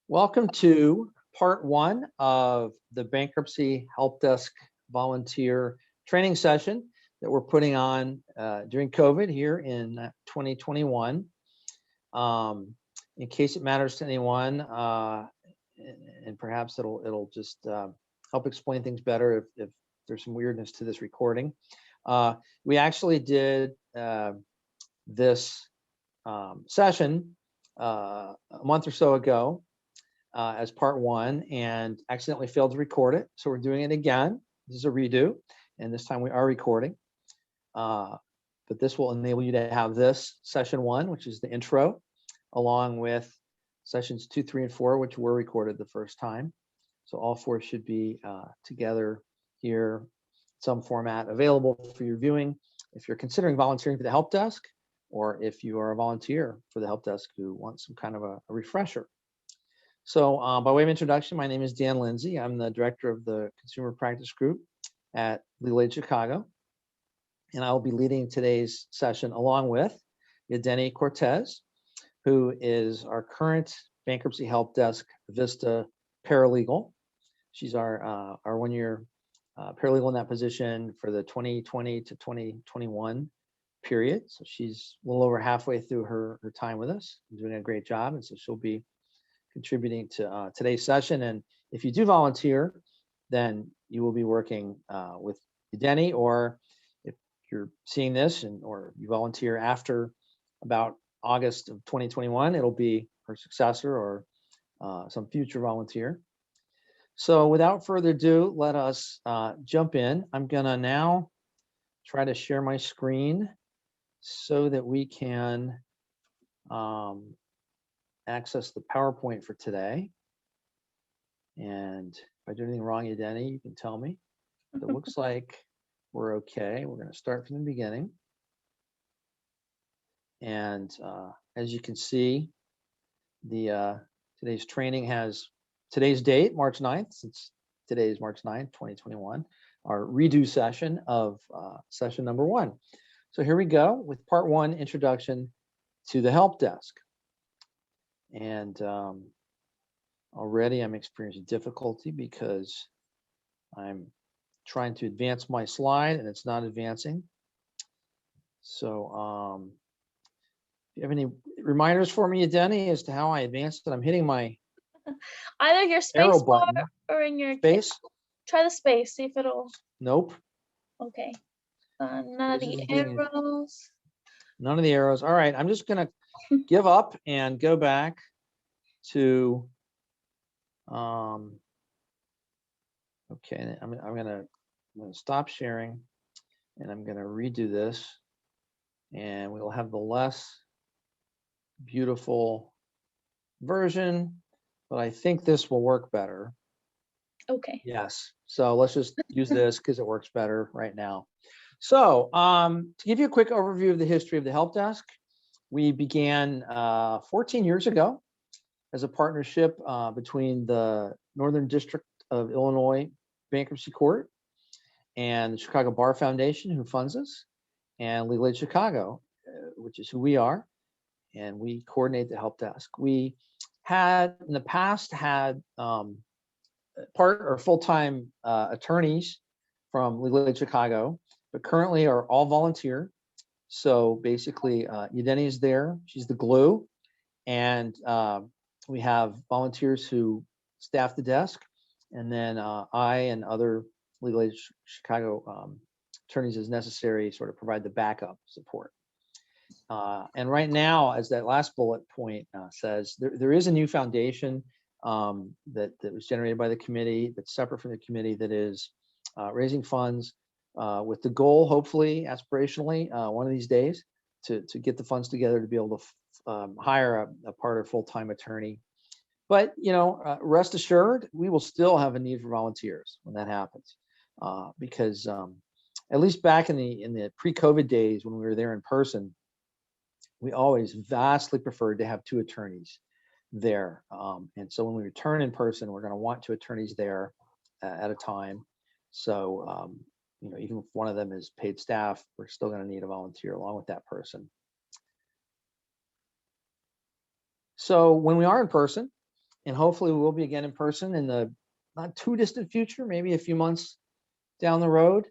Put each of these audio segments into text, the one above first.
Welcome to part one of the Bankruptcy Help Desk volunteer training session that we're putting on during COVID here in 2021. In case it matters to anyone, and perhaps it'll just help explain things better if there's some weirdness to this recording. We actually did this session a month or so ago as part one and accidentally failed to record it. So we're doing it again. This is a redo, and this time we are recording. But this will enable you to have this session one, which is the intro, along with sessions 2, 3, and 4, which were recorded the first time. So all four should be together here, some format available for your viewing if you're considering volunteering for the help desk, or if you are a volunteer for the help desk who wants some kind of a refresher. So by way of introduction, my name is Dan Lindsay. I'm the director of the Consumer Practice Group at Legal Aid Chicago. And I'll be leading today's session along with Yadeni Cortez, who is our current Bankruptcy Help Desk Vista paralegal. She's our one-year paralegal in that position for the 2020 to 2021 period. So she's a little over halfway through her time with us, doing a great job. And so she'll be contributing to today's session. And if you do volunteer, then you will be working with Yadeni, or if you're seeing this or you volunteer after about August of 2021, it'll be her successor or some future volunteer. So without further ado, let us jump in. I'm gonna now try to share my screen so that we can access the PowerPoint for today. And if I do anything wrong, Yadeni, you can tell me. It looks like we're okay. We're going to start from the beginning. And as you can see, today's training has today's date, March 9th, since today is March 9th, 2021, our redo session of session number one. So here we go with part one, introduction to the help desk. And already I'm experiencing difficulty because I'm trying to advance my slide and it's not advancing. So do you have any reminders for me, Yadeni, as to how I advanced it? I'm hitting my either your space bar or in your space. Try the space, see if it'll. Nope. Okay. None of the arrows. None of the arrows. All right, I'm just gonna give up and go back to okay, I'm gonna stop sharing and I'm gonna redo this, and we'll have the less beautiful version, but I think this will work better. Okay. Yes, so let's just use this because it works better right now. So to give you a quick overview of the history of the help desk, we began 14 years ago as a partnership between the Northern District of Illinois Bankruptcy Court and the Chicago Bar Foundation, who funds us, and Legal Aid Chicago, which is who we are, and we coordinate the help desk. We had in the past had part or full-time attorneys from Legal Aid Chicago, but currently are all volunteer. So basically, Yadeni is there; she's the glue, and we have volunteers who staff the desk, and then I and other Legal Aid Chicago attorneys as necessary sort of provide the backup support. And right now, as that last bullet point says, there is a new foundation that was generated by the committee that's separate from the committee that is raising funds with the goal, hopefully, aspirationally, one of these days, to get the funds together to be able to hire a part or full-time attorney. But rest assured, we will still have a need for volunteers when that happens, because at least back in the pre-COVID days when we were there in person, we always vastly preferred to have 2 attorneys there. And so when we return in person, we're going to want 2 attorneys there at a time. So even if one of them is paid staff, we're still going to need a volunteer along with that person. So when we are in person, and hopefully we'll be again in person in the not too distant future, maybe a few months down the road.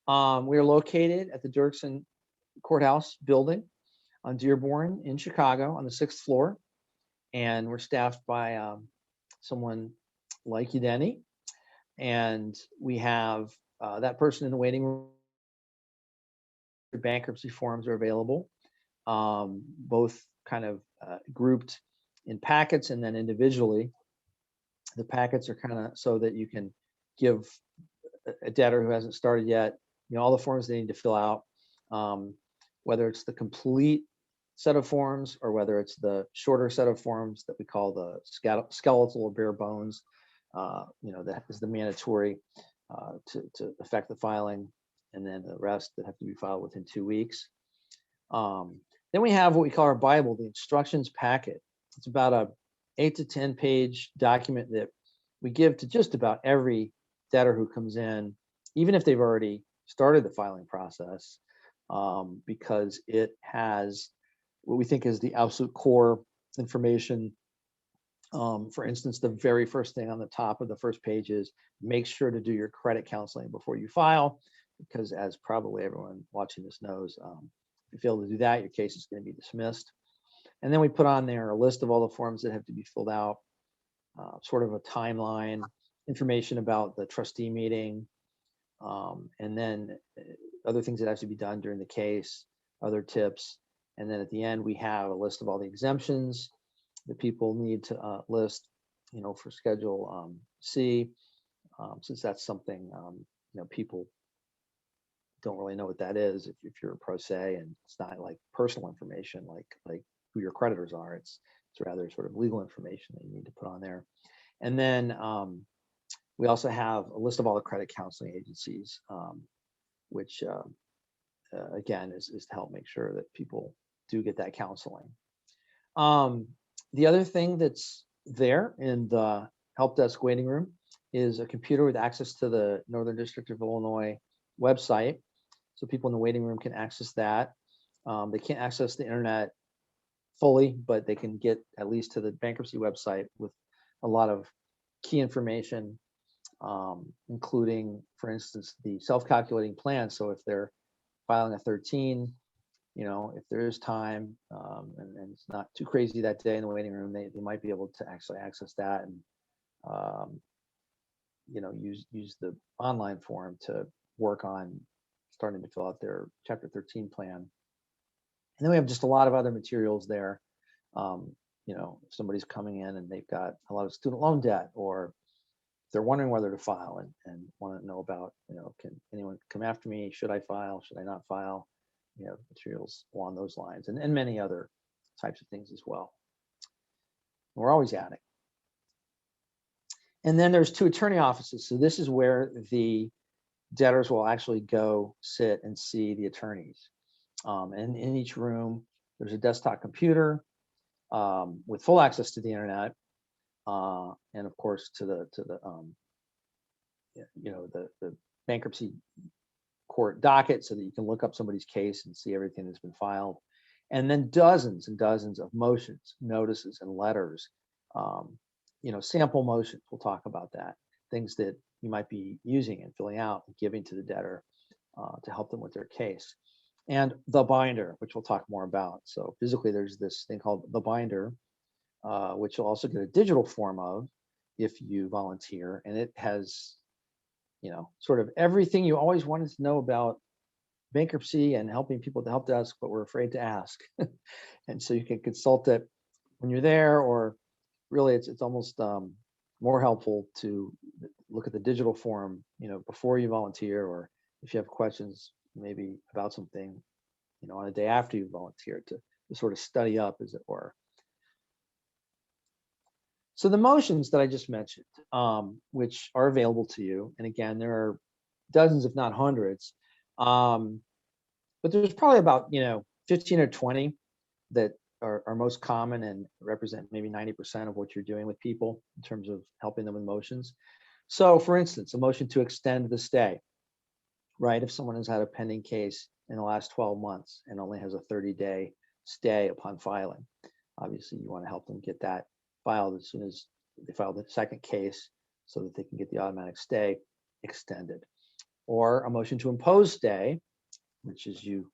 We are located at the Dirksen Courthouse building on Dearborn in Chicago on the 6th floor. And we're staffed by someone like you, Denny. And we have that person in the waiting room. Bankruptcy forms are available, both kind of grouped in packets and then individually. The packets are kind of so that you can give a debtor who hasn't started yet, all the forms they need to fill out, whether it's the complete set of forms or whether it's the shorter set of forms that we call the skeletal or bare bones, that is the mandatory to affect the filing, and then the rest that have to be filed within 2 weeks. Then we have what we call our Bible, the instructions packet. It's about a 8 to 10 page document that we give to just about every debtor who comes in, even if they've already started the filing process, because it has what we think is the absolute core information. For instance, the very first thing on the top of the first page is make sure to do your credit counseling before you file, because as probably everyone watching this knows, if you fail to do that, your case is going to be dismissed. And then we put on there a list of all the forms that have to be filled out, sort of a timeline, information about the trustee meeting, and then other things that have to be done during the case, other tips. And then at the end, we have a list of all the exemptions that people need to list, for Schedule C, since that's something, people don't really know what that is if you're a pro se, and it's not like personal information like who your creditors are. It's rather sort of legal information that you need to put on there. And then we also have a list of all the credit counseling agencies, which again is to help make sure that people do get that counseling. The other thing that's there in the help desk waiting room is a computer with access to the Northern District of Illinois website. So people in the waiting room can access that. They can't access the internet fully, but they can get at least to the bankruptcy website with a lot of key information, including, for instance, the self-calculating plan. So if they're filing a 13, if there is time and it's not too crazy that day in the waiting room, they might be able to actually access that and use the online form to work on starting to fill out their Chapter 13 plan. And then we have just a lot of other materials there. If somebody's coming in and they've got a lot of student loan debt, or they're wondering whether to file and want to know about, can anyone come after me? Should I file? Should I not file? Materials along those lines, and many other types of things as well. We're always adding. And then there's 2 attorney offices. So this is where the debtors will actually go sit and see the attorneys. And in each room, there's a desktop computer with full access to the internet, and of course to the bankruptcy court docket, so that you can look up somebody's case and see everything that's been filed. And then dozens and dozens of motions, notices, and letters, sample motions. We'll talk about that. Things that you might be using and filling out and giving to the debtor to help them with their case. And the binder, which we'll talk more about. So physically, there's this thing called the binder, which you'll also get a digital form of if you volunteer. And it has, sort of everything you always wanted to know about bankruptcy and helping people at the help desk, but we're afraid to ask. And so you can consult it when you're there, or really it's almost more helpful to look at the digital form, before you volunteer, or if you have questions maybe about something, on a day after you volunteer, to sort of study up, as it were. So the motions that I just mentioned, which are available to you, and again, there are dozens, if not hundreds, but there's probably about 15 or 20 that are most common and represent maybe 90% of what you're doing with people in terms of helping them with motions. So for instance, a motion to extend the stay, right? If someone has had a pending case in the last 12 months and only has a 30-day stay upon filing, obviously you want to help them get that filed as soon as they file the second case so that they can get the automatic stay extended. Or a motion to impose stay, which, as you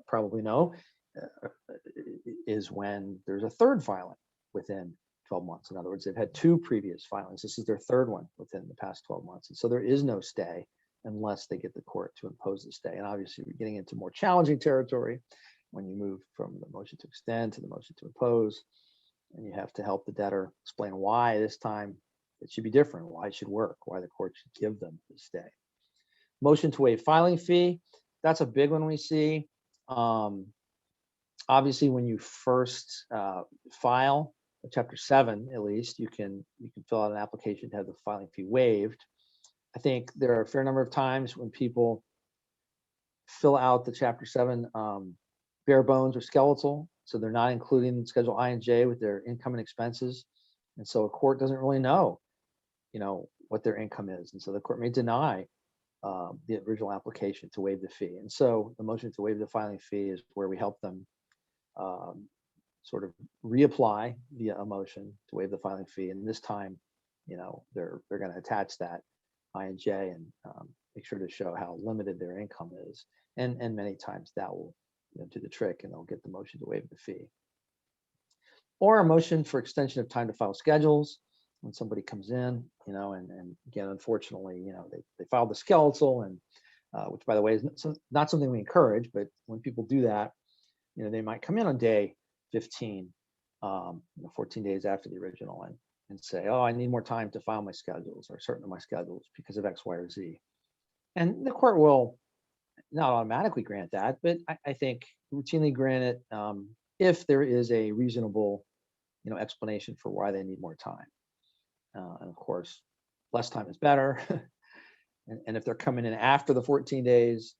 probably know, is when there's a third filing within 12 months. In other words, they've had 2 previous filings. This is their 3rd one within the past 12 months. And so there is no stay unless they get the court to impose the stay. And obviously, we're getting into more challenging territory when you move from the motion to extend to the motion to impose. And you have to help the debtor explain why this time it should be different, why it should work, why the court should give them the stay. Motion to waive filing fee. That's a big one we see. Obviously, when you first file Chapter 7, at least, you can fill out an application to have the filing fee waived. I think there are a fair number of times when people fill out the Chapter 7 bare bones or skeletal, so they're not including Schedule I and J with their income and expenses, and so a court doesn't really know, what their income is, and so the court may deny the original application to waive the fee. And so the motion to waive the filing fee is where we help them sort of reapply via a motion to waive the filing fee. And this time, they're going to attach that I and J and make sure to show how limited their income is. And many times that will do the trick, and they'll get the motion to waive the fee. Or a motion for extension of time to file schedules when somebody comes in, and again, unfortunately, they filed the skeletal, and which, by the way, is not something we encourage, but when people do that, they might come in on day 15, 14 days after the original, and say, oh, I need more time to file my schedules or certain of my schedules because of X, Y, or Z. And the court will not automatically grant that, but I think routinely grant it if there is a reasonable, explanation for why they need more time. And of course, less time is better. and if they're coming in after the 14 days,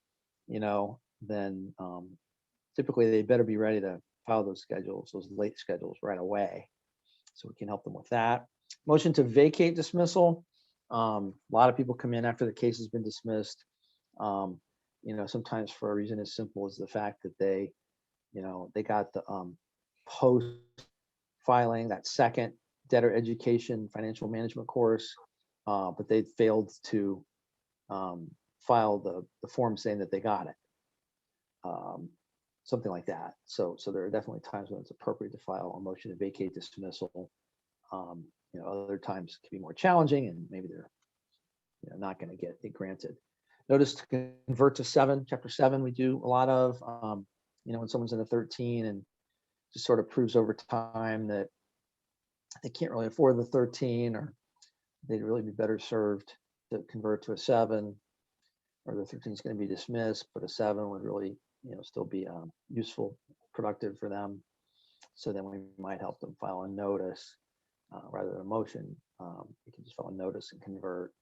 then typically they better be ready to file those schedules, those late schedules, right away. So we can help them with that. Motion to vacate dismissal. A lot of people come in after the case has been dismissed. Sometimes for a reason as simple as the fact that they got the post filing, that second debtor education financial management course, but they failed to file the form saying that they got it. Something like that. So there are definitely times when it's appropriate to file a motion to vacate dismissal. Other times it can be more challenging, and maybe they're not going to get it granted. Notice to convert to Chapter 7, we do a lot of, when someone's in a 13 and just sort of proves over time that they can't really afford the 13, or they'd really be better served to convert to a 7, or the 13 is going to be dismissed, but a 7 would really, still be useful, productive for them. So then we might help them file a notice rather than a motion. You can just file a notice and convert,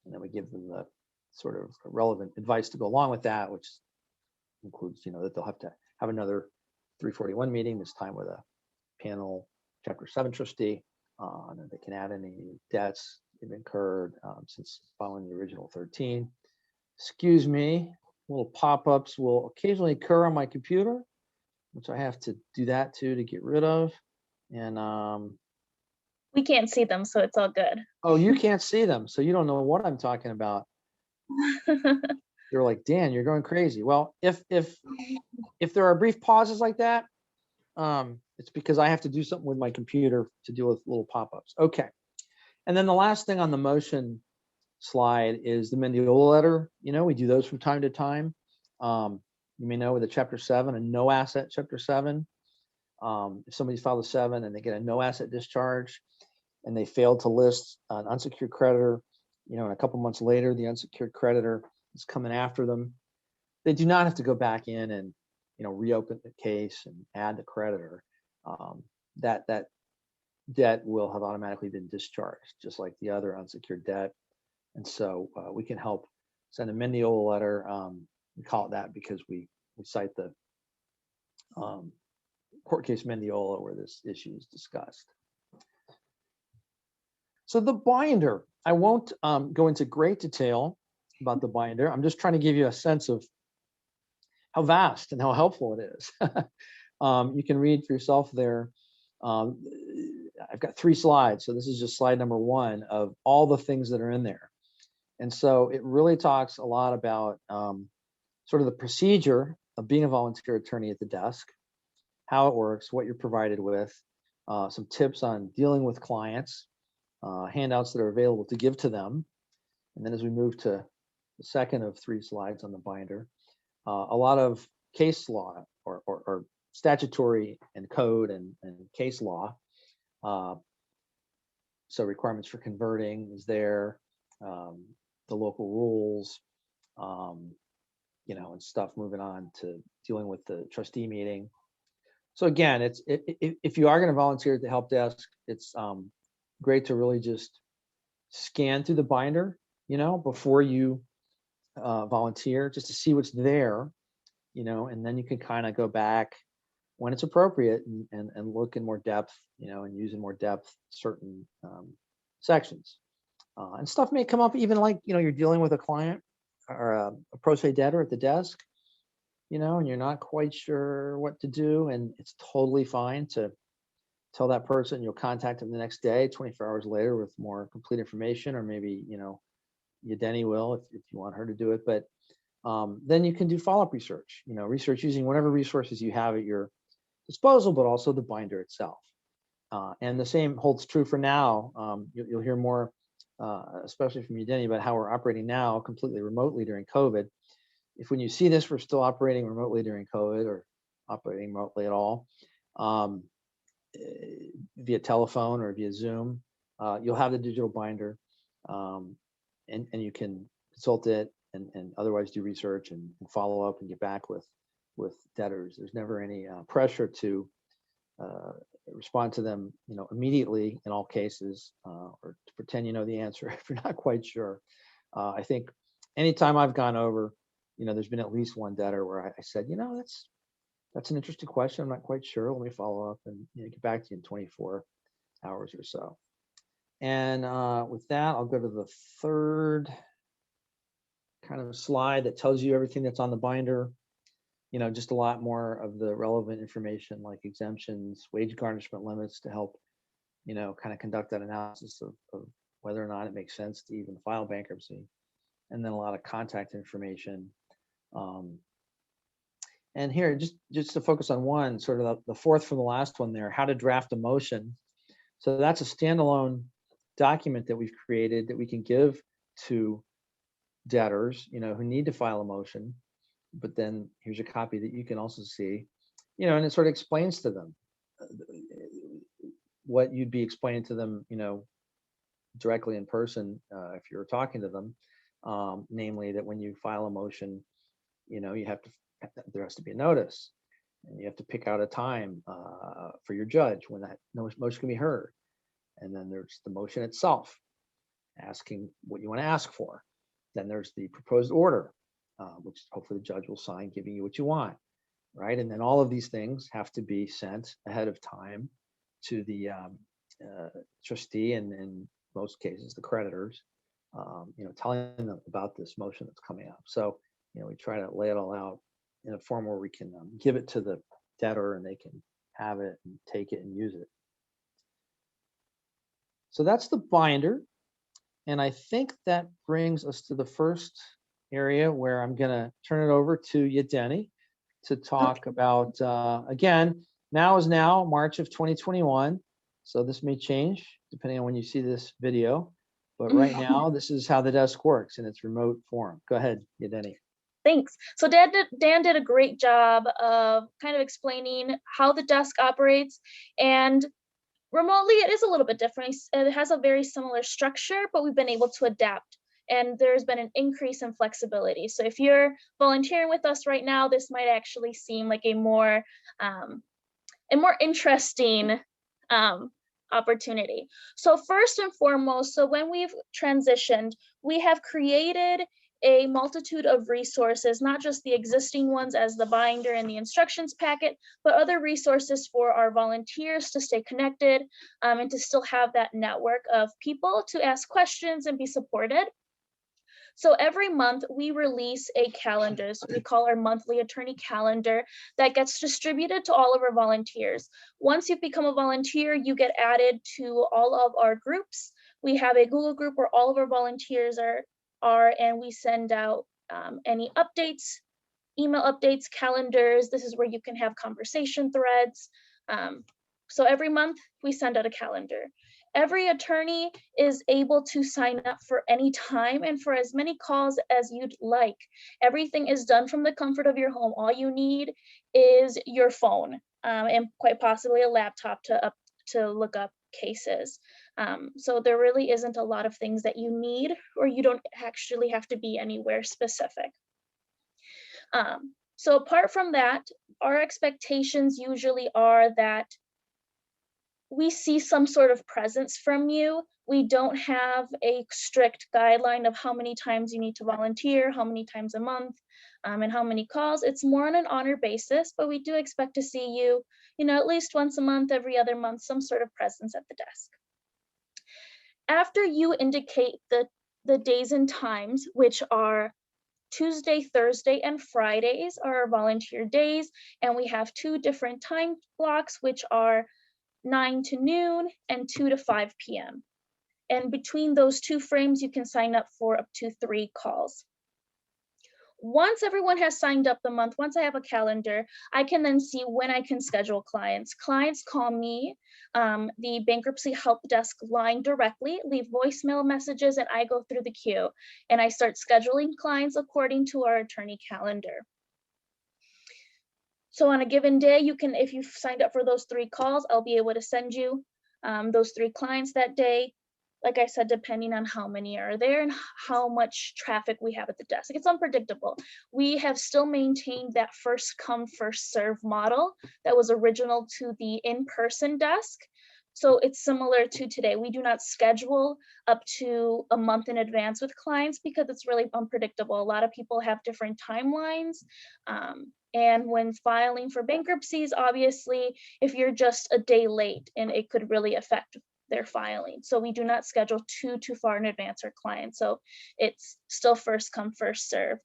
and then we give them the sort of relevant advice to go along with that, which includes, that they'll have to have another 341 meeting, this time with a panel Chapter 7 trustee, and then they can add any debts they've incurred since filing the original 13. Excuse me, little pop-ups will occasionally occur on my computer, which I have to do that too to get rid of. And we can't see them, so it's all good. Oh, you can't see them, so you don't know what I'm talking about. You're like, Dan, you're going crazy. Well, if there are brief pauses like that, it's because I have to do something with my computer to deal with little pop-ups. Okay. And then the last thing on the motion slide is the Mendiola letter. We do those from time to time. You may know with a Chapter 7, a no asset Chapter 7. If somebody's filed a 7 and they get a no asset discharge and they fail to list an unsecured creditor, and a couple months later, the unsecured creditor is coming after them, they do not have to go back in and reopen the case and add the creditor. That debt will have automatically been discharged, just like the other unsecured debt. And so we can help send a Mendiola letter. We call it that because we cite the court case Mendiola where this issue is discussed. So the binder, I won't go into great detail about the binder. I'm just trying to give you a sense of how vast and how helpful it is. You can read for yourself there. I've got 3 slides. So this is just slide number 1 of all the things that are in there. And so it really talks a lot about sort of the procedure of being a volunteer attorney at the desk, how it works, what you're provided with, some tips on dealing with clients, handouts that are available to give to them. And then as we move to the second of 3 slides on the binder, a lot of case law or statutory and code and case law. So requirements for converting is there, the local rules, and stuff moving on to dealing with the trustee meeting. So again, if you are going to volunteer at the help desk, it's great to really just scan through the binder, before you volunteer, just to see what's there, and then you can kind of go back when it's appropriate and look in more depth, and use in more depth certain sections. And stuff may come up even like, you're dealing with a client or a pro se debtor at the desk, and you're not quite sure what to do. And it's totally fine to tell that person you'll contact them the next day, 24 hours later, with more complete information, or maybe, Denny will if you want her to do it. But then you can do follow-up research, research using whatever resources you have at your disposal, but also the binder itself. And the same holds true for now. You'll hear more, especially from you, Denny, about how we're operating now completely remotely during COVID. If when you see this, we're still operating remotely during COVID or operating remotely at all, via telephone or via Zoom, you'll have the digital binder, and you can consult it and otherwise do research and follow up and get back with debtors. There's never any pressure to respond to them, immediately in all cases, or to pretend you know the answer if you're not quite sure. I think anytime I've gone over, there's been at least one debtor where I said, that's an interesting question. I'm not quite sure. Let me follow up and get back to you in 24 hours or so. And with that, I'll go to the third kind of slide that tells you everything that's on the binder. Just a lot more of the relevant information like exemptions, wage garnishment limits to help, kind of conduct that analysis of whether or not it makes sense to even file bankruptcy. And then a lot of contact information. And here, just to focus on one, sort of the fourth from the last one there, how to draft a motion. So that's a standalone document that we've created that we can give to debtors, who need to file a motion. But then here's a copy that you can also see, and it sort of explains to them what you'd be explaining to them, directly in person, if you're talking to them, namely that when you file a motion, there has to be a notice, and you have to pick out a time for your judge when that motion can be heard. And then there's the motion itself, asking what you want to ask for. Then there's the proposed order, which hopefully the judge will sign, giving you what you want, right? And then all of these things have to be sent ahead of time to the trustee, and in most cases, the creditors, telling them about this motion that's coming up. So, we try to lay it all out in a form where we can give it to the debtor and they can have it and take it and use it. So that's the binder. And I think that brings us to the first area where I'm going to turn it over to Yadeni to talk about, again, now is now, March of 2021. So this may change depending on when you see this video. But right now, this is how the desk works in its remote form. Go ahead, Yadeni. Thanks. So Dan did a great job of kind of explaining how the desk operates, and remotely it is a little bit different. It has a very similar structure, but we've been able to adapt, and there's been an increase in flexibility. So if you're volunteering with us right now, this might actually seem like a more interesting opportunity. So first and foremost, so when we've transitioned, we have created a multitude of resources, not just the existing ones as the binder and the instructions packet, but other resources for our volunteers to stay connected, and to still have that network of people to ask questions and be supported. So every month we release a calendar. So we call our monthly attorney calendar that gets distributed to all of our volunteers. Once you've become a volunteer, you get added to all of our groups. We have a Google group where all of our volunteers are and we send out any updates, email updates, calendars. This is where you can have conversation threads. So every month we send out a calendar. Every attorney is able to sign up for any time and for as many calls as you'd like. Everything is done from the comfort of your home. All you need is your phone and quite possibly a laptop to look up cases. So there really isn't a lot of things that you need, or you don't actually have to be anywhere specific. So apart from that, our expectations usually are that we see some sort of presence from you. We don't have a strict guideline of how many times you need to volunteer, how many times a month, and how many calls. It's more on an honor basis, but we do expect to see you, at least once a month, every other month, some sort of presence at the desk. After you indicate the days and times, which are Tuesday, Thursday, and Fridays are our volunteer days, and we have 2 different time blocks, which are 9 to noon and 2 to 5 p.m. And between those 2 frames, you can sign up for up to 3 calls. Once everyone has signed up the month, once I have a calendar, I can then see when I can schedule clients. Clients call me, the bankruptcy help desk line directly, leave voicemail messages, and I go through the queue and I start scheduling clients according to our attorney calendar. So on a given day, you can, if you've signed up for those 3 calls, I'll be able to send you those 3 clients that day. Like I said, depending on how many are there and how much traffic we have at the desk. It's unpredictable. We have still maintained that first come, first serve model that was original to the in-person desk. So it's similar to today. We do not schedule up to a month in advance with clients because it's really unpredictable. A lot of people have different timelines. And when filing for bankruptcies, obviously, if you're just a day late, and it could really affect their filing. So we do not schedule too far in advance our clients. So it's still first come, first serve.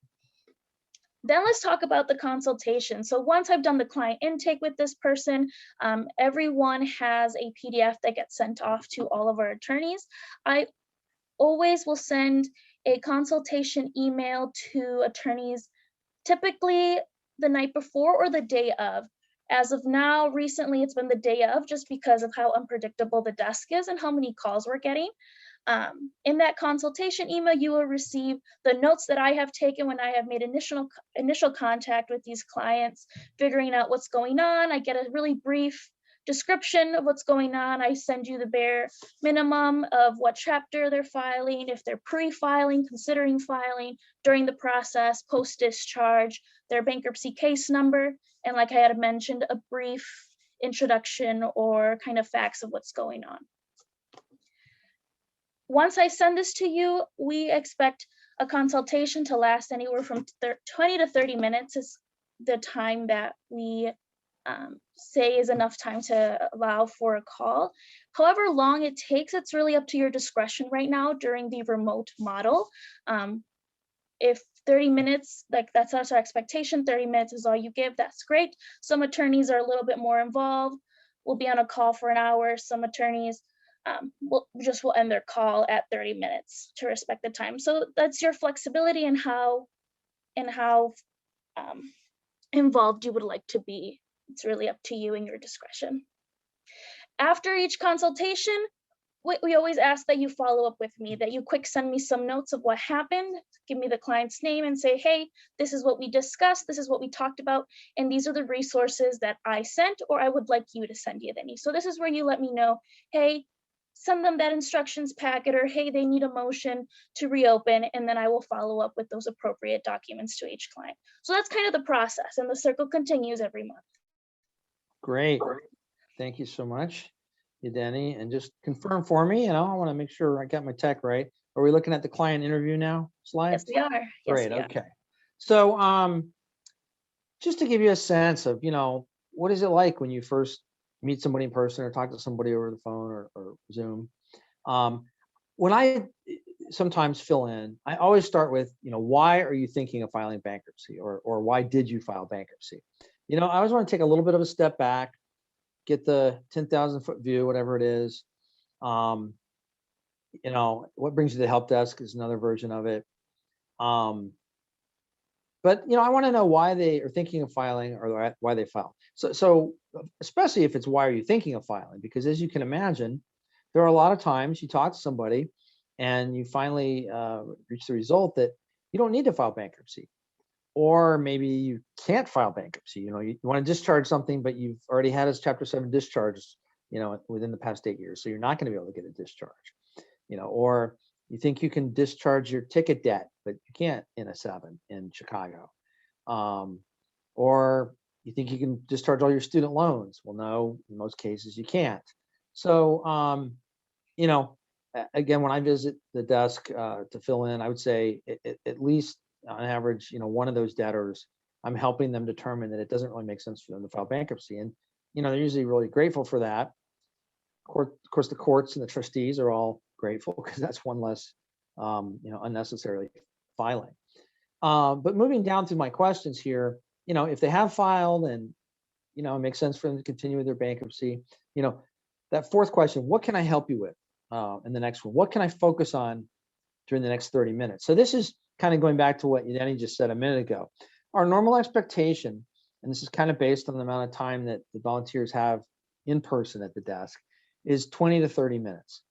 Then let's talk about the consultation. So once I've done the client intake with this person, everyone has a PDF that gets sent off to all of our attorneys. I always will send a consultation email to attorneys, typically the night before or the day of. As of now, recently it's been the day of, just because of how unpredictable the desk is and how many calls we're getting. In that consultation email, you will receive the notes that I have taken when I have made initial contact with these clients, figuring out what's going on. I get a really brief description of what's going on. I send you the bare minimum of what chapter they're filing, if they're pre-filing, considering filing, during the process, post-discharge, their bankruptcy case number, and like I had mentioned, a brief introduction or kind of facts of what's going on. Once I send this to you, we expect a consultation to last anywhere from 20 to 30 minutes is the time that we say is enough time to allow for a call. However long it takes, it's really up to your discretion right now during the remote model. If 30 minutes, like that's our expectation, 30 minutes is all you give, that's great. Some attorneys are a little bit more involved. We'll be on a call for an hour. Some attorneys will end their call at 30 minutes to respect the time. So that's your flexibility and how involved you would like to be. It's really up to you and your discretion. After each consultation, we always ask that you follow up with me, that you quick send me some notes of what happened, give me the client's name and say, hey, this is what we discussed, this is what we talked about, and these are the resources that I sent, or I would like you to send Yevgeny. So this is where you let me know, hey, send them that instructions packet, or hey, they need a motion to reopen, and then I will follow up with those appropriate documents to each client. So that's kind of the process, and the circle continues every month. Great. Thank you so much, Yevgeny. And just confirm for me, I want to make sure I got my tech right. Are we looking at the client interview now slide? Yes, we are. Great. Okay. So just to give you a sense of, what is it like when you first meet somebody in person or talk to somebody over the phone or Zoom? When I sometimes fill in. I always start with, why are you thinking of filing bankruptcy, or why did you file bankruptcy? I always want to take a little bit of a step back, get the 10,000-foot view, whatever it is. Um, what brings you to the help desk is another version of it. But I want to know why they are thinking of filing, or why they file. So especially if it's why are you thinking of filing, because as you can imagine, there are a lot of times you talk to somebody and you finally reach the result that you don't need to file bankruptcy, or maybe you can't file bankruptcy. You want to discharge something, but you've already had a Chapter 7 discharge, within the past 8 years, so you're not going to be able to get a discharge. Or you think you can discharge your ticket debt, but you can't in a 7 in Chicago. Or you think you can discharge all your student loans. Well, no, in most cases you can't. So, again, when I visit the desk to fill in, I would say at least on average, one of those debtors, I'm helping them determine that it doesn't really make sense for them to file bankruptcy. And, they're usually really grateful for that. Of course, the courts and the trustees are all grateful, because that's one less, unnecessarily filing. But moving down to my questions here, if they have filed and, it makes sense for them to continue with their bankruptcy, that fourth question, what can I help you with? And the next one, what can I focus on during the next 30 minutes? So this is kind of going back to what Danny just said a minute ago. Our normal expectation, and this is kind of based on the amount of time that the volunteers have in person at the desk, is 20 to 30 minutes.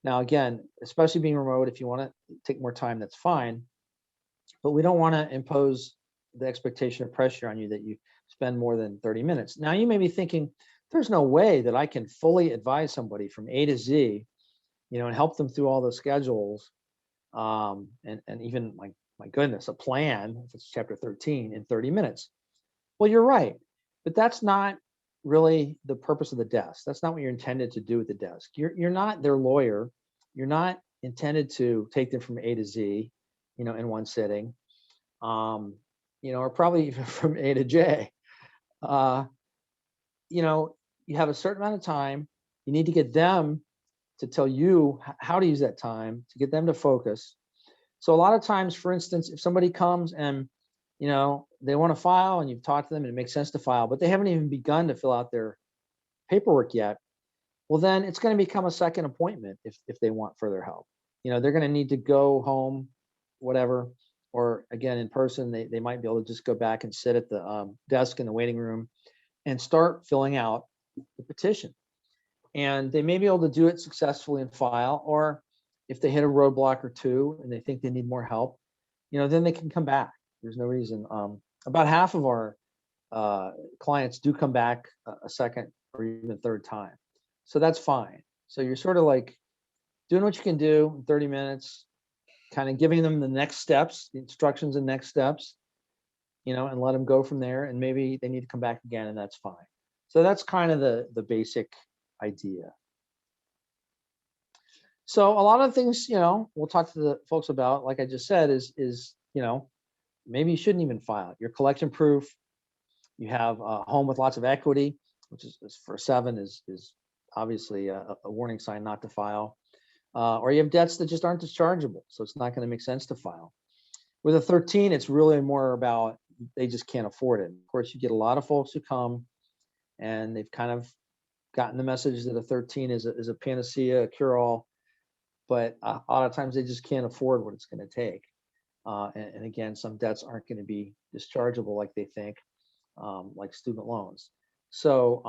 Now, again, especially being remote, if you want to take more time, that's fine. But we don't want to impose the expectation of pressure on you that you spend more than 30 minutes. Now, you may be thinking, there's no way that I can fully advise somebody from A to Z, and help them through all the schedules, and even, my goodness, a plan, if it's Chapter 13, in 30 minutes. Well, you're right, but that's not really the purpose of the desk. That's not what you're intended to do at the desk. You're not their lawyer. You're not intended to take them from A to Z, in one sitting, or probably even from A to J. You have a certain amount of time. You need to get them to tell you how to use that time, to get them to focus. So a lot of times, for instance, if somebody comes and, they want to file, and you've talked to them and it makes sense to file, but they haven't even begun to fill out their paperwork yet, well, then it's going to become a second appointment if they want further help. They're going to need to go home, whatever, or again, in person, they might be able to just go back and sit at the desk in the waiting room and start filling out the petition. And they may be able to do it successfully and file, or if they hit a roadblock or two and they think they need more help, then they can come back. There's no reason. About half of our clients do come back a second or even third time. So that's fine. So you're sort of like doing what you can do in 30 minutes, kind of giving them the next steps, the instructions and next steps, and let them go from there. And maybe they need to come back again, and that's fine. So that's kind of the basic idea. So a lot of things, we'll talk to the folks about, like I just said, is maybe you shouldn't even file. Your collection proof, you have a home with lots of equity, which is for 7 is obviously a warning sign not to file. Or you have debts that just aren't dischargeable, so it's not going to make sense to file. With a 13, it's really more about they just can't afford it. Of course, you get a lot of folks who come and they've kind of gotten the message that a 13 is a panacea, a cure-all, but a lot of times they just can't afford what it's going to take. And again, some debts aren't going to be dischargeable like they think, like student loans. So,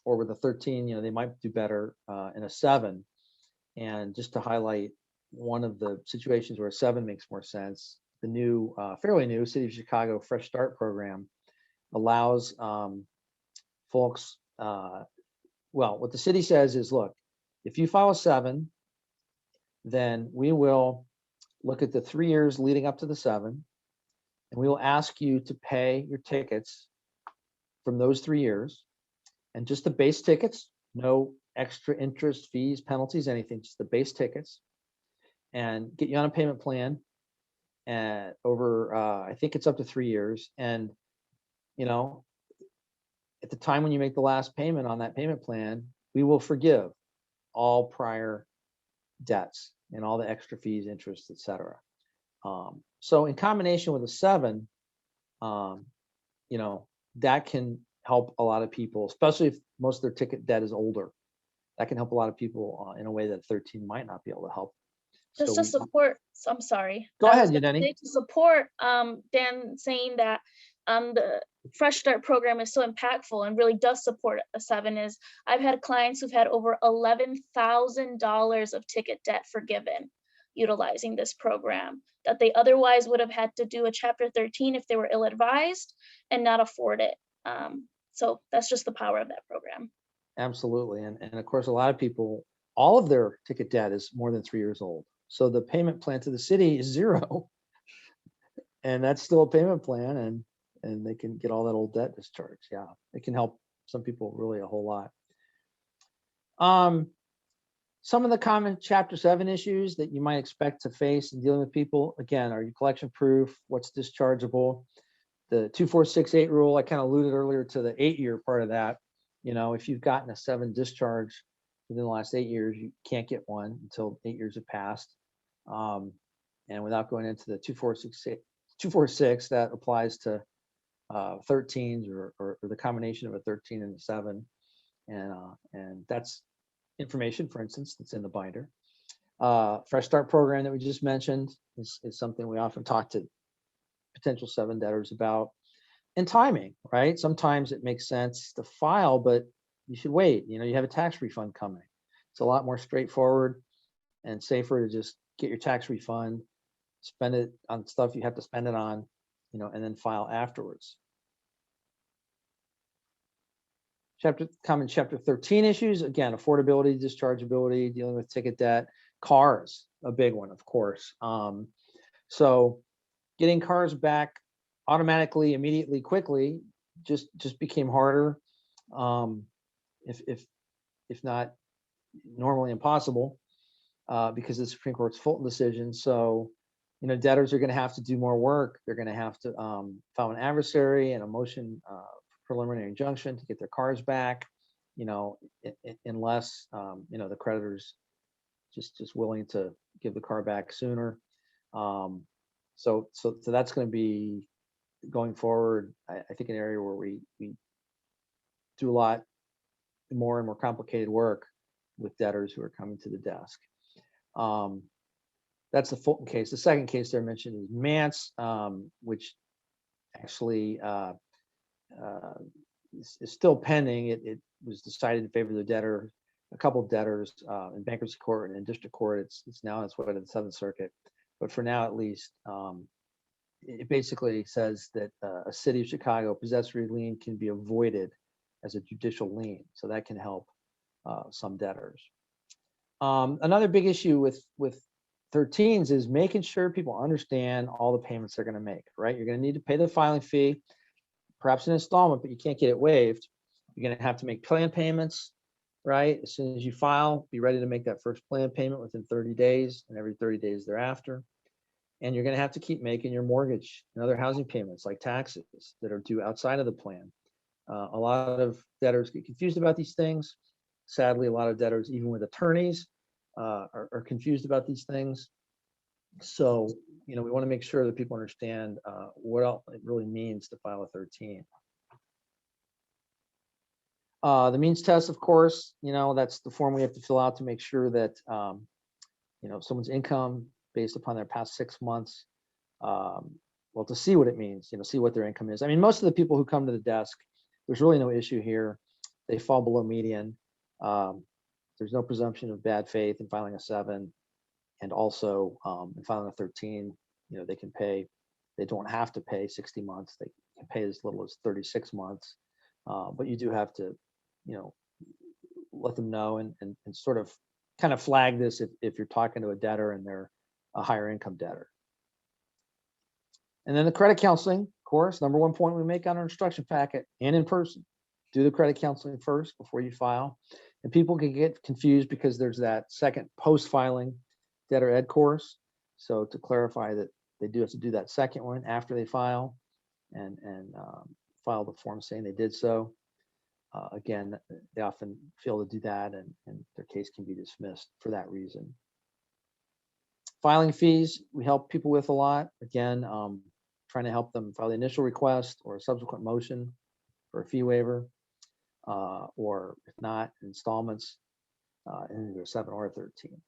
or with a 13, they might do better in a 7. And just to highlight one of the situations where a 7 makes more sense, the new, fairly new City of Chicago Fresh Start program allows folks, well, what the city says is, look, if you file a 7, then we will look at the 3 years leading up to the 7, and we will ask you to pay your tickets from those 3 years, and just the base tickets, no extra interest, fees, penalties, anything, just the base tickets, and get you on a payment plan over, I think it's up to 3 years. And, at the time when you make the last payment on that payment plan, we will forgive all prior debts. and all the extra fees, interest, etc. So in combination with a 7, you know, that can help a lot of people, especially if most of their ticket debt is older. That can help a lot of people in a way that 13 might not be able to help. So Just to support, I'm sorry. Go I was ahead, gonna Yadeni. say to support Dan saying that the Fresh Start program is so impactful and really does support a 7 is I've had clients who've had over $11,000 of ticket debt forgiven utilizing this program that they otherwise would have had to do a Chapter 13 if they were ill-advised and not afford it. So that's just the power of that program. Absolutely. And of course, a lot of people, all of their ticket debt is more than 3 years old. So the payment plan to the city is 0. And that's still a payment plan, and they can get all that old debt discharged. Yeah, it can help some people really a whole lot. Some of the common Chapter 7 issues that you might expect to face in dealing with people, again, are you collection proof? What's dischargeable? The 2468 rule, I kind of alluded earlier to the 8-year part of that. You know, if you've gotten a 7 discharge within the last 8 years, you can't get one until 8 years have passed. And without going into the 246, that applies to 13s or the combination of a 13 and a 7. And that's information, for instance, that's in the binder. Fresh Start program that we just mentioned is something we often talk to potential 7 debtors about. And timing, right? Sometimes it makes sense to file, but you should wait. You know, you have a tax refund coming. It's a lot more straightforward and safer to just get your tax refund, spend it on stuff you have to spend it on, you know, and then file afterwards. Common Chapter 13 issues, again, affordability, dischargeability, dealing with ticket debt, cars, a big one, of course. So getting cars back automatically, immediately, quickly, just became harder, if not normally impossible, because of the Supreme Court's Fulton decision. So, you know, debtors are going to have to do more work. They're going to have to file an adversary and a motion for preliminary injunction to get their cars back, you know, unless you know, the creditor's just willing to give the car back sooner. So that's going to be, going forward, I think, an area where we do a lot more and more complicated work with debtors who are coming to the desk. That's the Fulton case. The second case there mentioned is Mance, which actually is still pending. It was decided in favor of the debtor. A couple of debtors in bankruptcy court and in district court. It's now on its way to the Seventh Circuit, but for now at least, it basically says that a city of Chicago possessory lien can be avoided as a judicial lien. So that can help some debtors. Another big issue with 13s is making sure people understand all the payments they're going to make, right? You're going to need to pay the filing fee, perhaps an installment, but you can't get it waived. You're going to have to make plan payments, right? As soon as you file, be ready to make that first plan payment within 30 days and every 30 days thereafter. And you're going to have to keep making your mortgage and other housing payments like taxes that are due outside of the plan. A lot of debtors get confused about these things. Sadly, a lot of debtors, even with attorneys, are confused about these things. So, you know, we want to make sure that people understand what else it really means to file a 13. The means test, of course, you know, that's the form we have to fill out to make sure that, you know, someone's income based upon their past 6 months, well, to see what it means, you know, see what their income is. I mean, most of the people who come to the desk, there's really no issue here. They fall below median. There's no presumption of bad faith in filing a 7, and also in filing a 13, you know, they can pay. They don't have to pay 60 months. They can pay as little as 36 months. But you do have to, you know, let them know and sort of kind of flag this if you're talking to a debtor and they're a higher income debtor. And then the credit counseling, of course, number one point we make on our instruction packet and in person. Do the credit counseling first before you file. And people can get confused because there's that second post-filing debtor ed course. So to clarify that they do have to do that second one after they file and file the form saying they did so. Again, they often fail to do that and their case can be dismissed for that reason. Filing fees, we help people with a lot. Again, trying to help them file the initial request or a subsequent motion for a fee waiver, or if not, installments in either 7 or 13.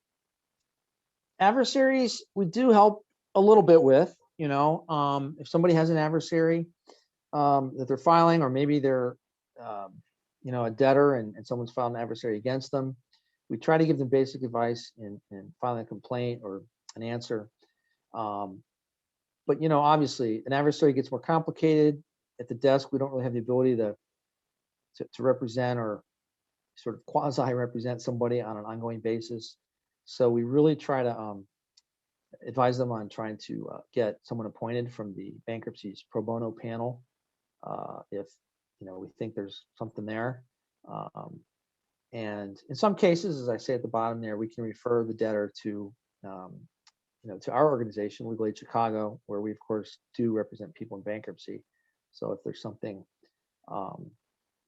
Adversaries, we do help a little bit with, if somebody has an adversary that they're filing, or maybe they're, a debtor and someone's filed an adversary against them. We try to give them basic advice in filing a complaint or an answer. But, obviously an adversary gets more complicated. At the desk, we don't really have the ability to represent or sort of quasi represent somebody on an ongoing basis. So we really try to advise them on trying to get someone appointed from the bankruptcy's pro bono panel if we think there's something there. And in some cases, as I say at the bottom there, we can refer the debtor to to our organization, Legal Aid Chicago, where we of course do represent people in bankruptcy. So if there's something,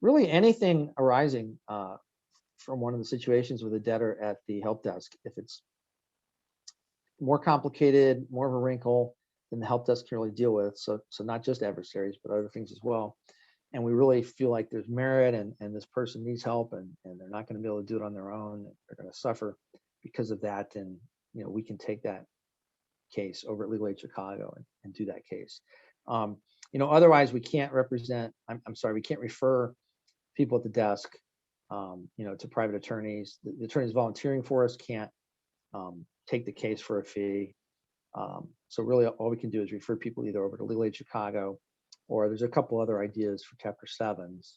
really anything arising from one of the situations with a debtor at the help desk, if it's more complicated, more of a wrinkle, then the help desk can really deal with. So not just adversaries, but other things as well. And we really feel like there's merit and this person needs help and they're not going to be able to do it on their own. They're going to suffer because of that. And, we can take that case over at Legal Aid Chicago and do that case. Otherwise we can't represent, I'm sorry, we can't refer people at the desk, to private attorneys. The attorneys volunteering for us can't take the case for a fee. So really all we can do is refer people either over to Legal Aid Chicago, or there's a couple other ideas for Chapter 7s,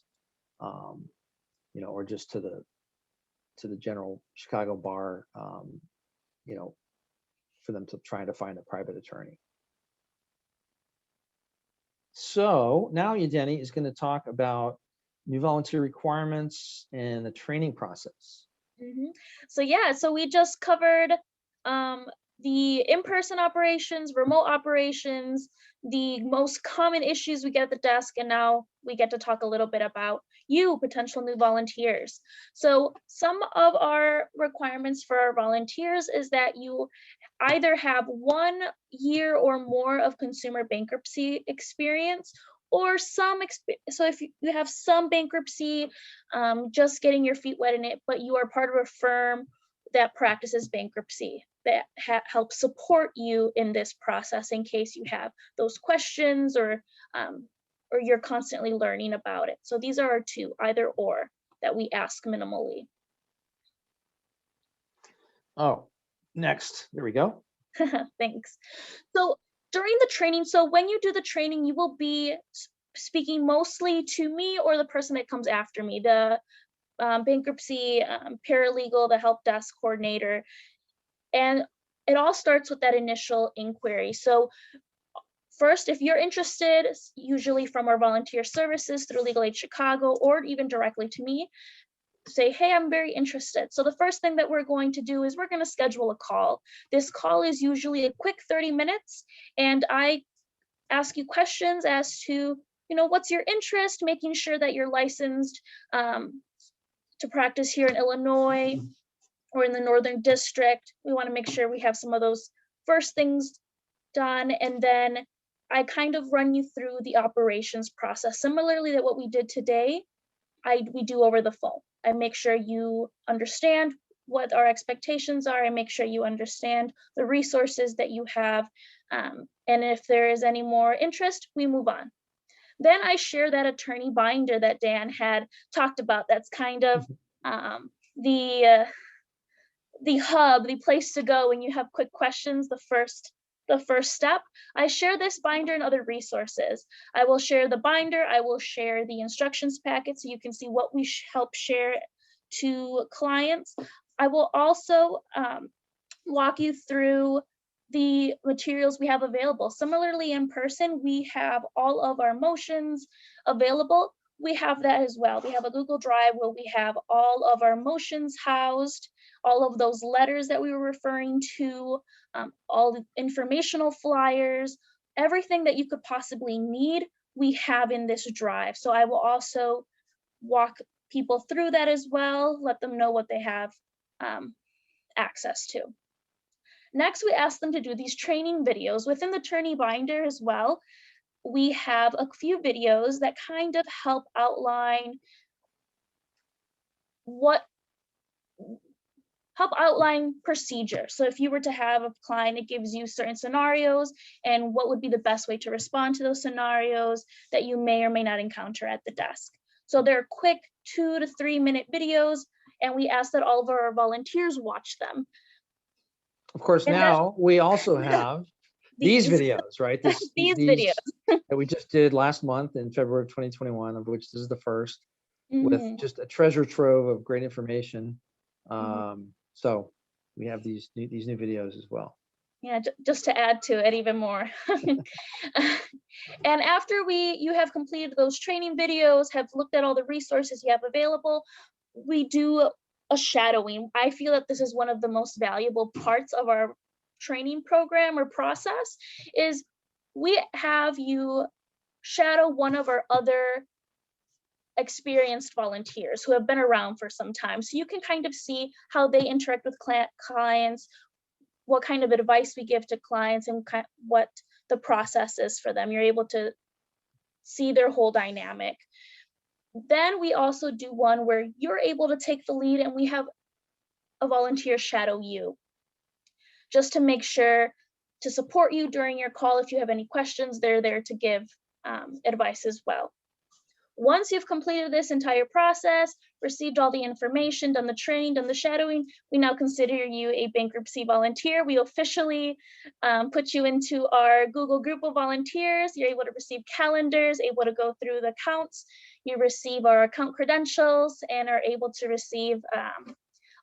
or just to the general Chicago bar, for them to try to find a private attorney. So now Yadeni is going to talk about new volunteer requirements and the training process. So we just covered the in-person operations, remote operations, the most common issues we get at the desk, and now we get to talk a little bit about you, potential new volunteers. So some of our requirements for our volunteers is that you either have 1 year or more of consumer bankruptcy experience, or so if you have some bankruptcy, just getting your feet wet in it, but you are part of a firm that practices bankruptcy that helps support you in this process in case you have those questions or you're constantly learning about it. So these are our 2, either or, that we ask minimally. Oh, next, there we go. Thanks. So during the training, so when you do the training, you will be speaking mostly to me or the person that comes after me, the bankruptcy paralegal, the help desk coordinator. And it all starts with that initial inquiry. So first, if you're interested, usually from our volunteer services through Legal Aid Chicago or even directly to me, say, hey, I'm very interested. So the first thing that we're going to do is we're going to schedule a call. This call is usually a quick 30 minutes, and I ask you questions as to, what's your interest, making sure that you're licensed to practice here in Illinois or in the Northern District. We want to make sure we have some of those first things done, and then I kind of run you through the operations process. Similarly to what we did today, we do over the phone. I make sure you understand what our expectations are and make sure you understand the resources that you have. And if there is any more interest, we move on. Then I share that attorney binder that Dan had talked about. That's kind of the hub, the place to go when you have quick questions, the first step. I share this binder and other resources. I will share the binder, I will share the instructions packet so you can see what we help share to clients. I will also walk you through the materials we have available. Similarly, in person, we have all of our motions available. We have that as well. We have a Google Drive where we have all of our motions housed, all of those letters that we were referring to, all the informational flyers, everything that you could possibly need, we have in this drive. So I will also walk people through that as well, let them know what they have access to. Next, we ask them to do these training videos. Within the training binder as well, we have a few videos that kind of help outline procedure. So if you were to have a client, it gives you certain scenarios and what would be the best way to respond to those scenarios that you may or may not encounter at the desk. So they're quick 2 to 3 minute videos, and we ask that all of our volunteers watch them. Of course, And now we also have these videos, right? These videos. that we just did last month in February of 2021, of which this is the first, with Mhm. just a treasure trove of great information. Mhm. So we have these new videos as well. Yeah, just to add to it even more. And after you have completed those training videos, have looked at all the resources you have available, we do a shadowing. I feel that this is one of the most valuable parts of our training program or process, is we have you shadow one of our other experienced volunteers who have been around for some time. So you can kind of see how they interact with clients, what kind of advice we give to clients, and what the process is for them. You're able to see their whole dynamic. Then we also do one where you're able to take the lead and we have a volunteer shadow you, just to make sure to support you during your call. If you have any questions, they're there to give advice as well. Once you've completed this entire process, received all the information, done the training, done the shadowing, we now consider you a bankruptcy volunteer. We officially put you into our Google group of volunteers. You're able to receive calendars, able to go through the accounts. You receive our account credentials and are able to receive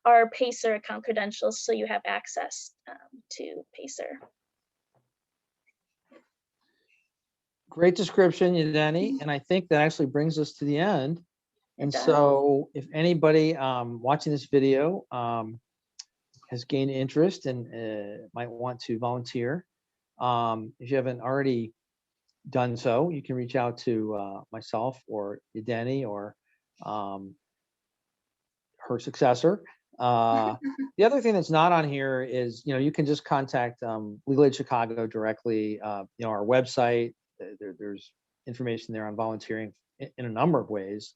our PACER account credentials, so you have access to PACER. Great description, Yadeni, and I think that actually brings us to the end. And does. so if anybody watching this video has gained interest and might want to volunteer, if you haven't already done so, you can reach out to myself or Yadeni or her successor. The other thing that's not on here is, you can just contact Legal Aid Chicago directly. Our website, there's information there on volunteering in a number of ways,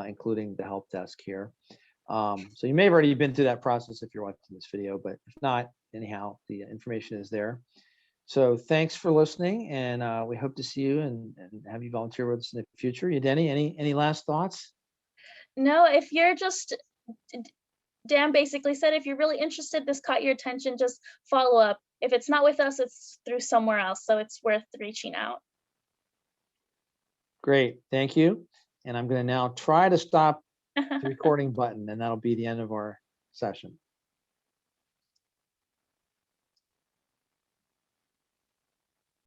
including the help desk here. So you may have already been through that process if you're watching this video, but if not, anyhow, the information is there. So thanks for listening, and we hope to see you and have you volunteer with us in the future. Yadeni, any last thoughts? No, if you're just, Dan basically said, if you're really interested, this caught your attention, just follow up. If it's not with us, it's through somewhere else, so it's worth reaching out. Great, thank you. And I'm going to now try to stop the recording button, and that'll be the end of our session.